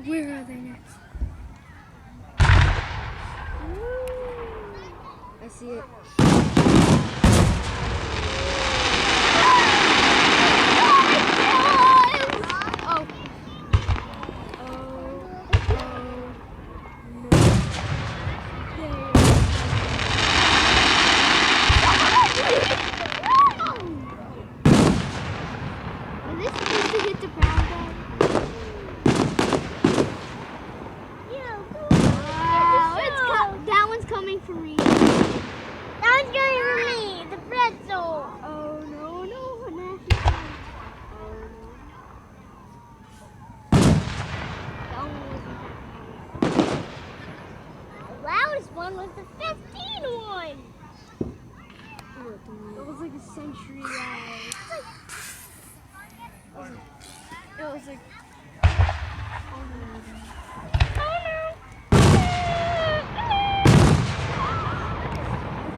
Where are they next? I see it. For me. That one's going for me, the pretzel. Oh no, no, The loudest one was the 15 one. It was like a century loud.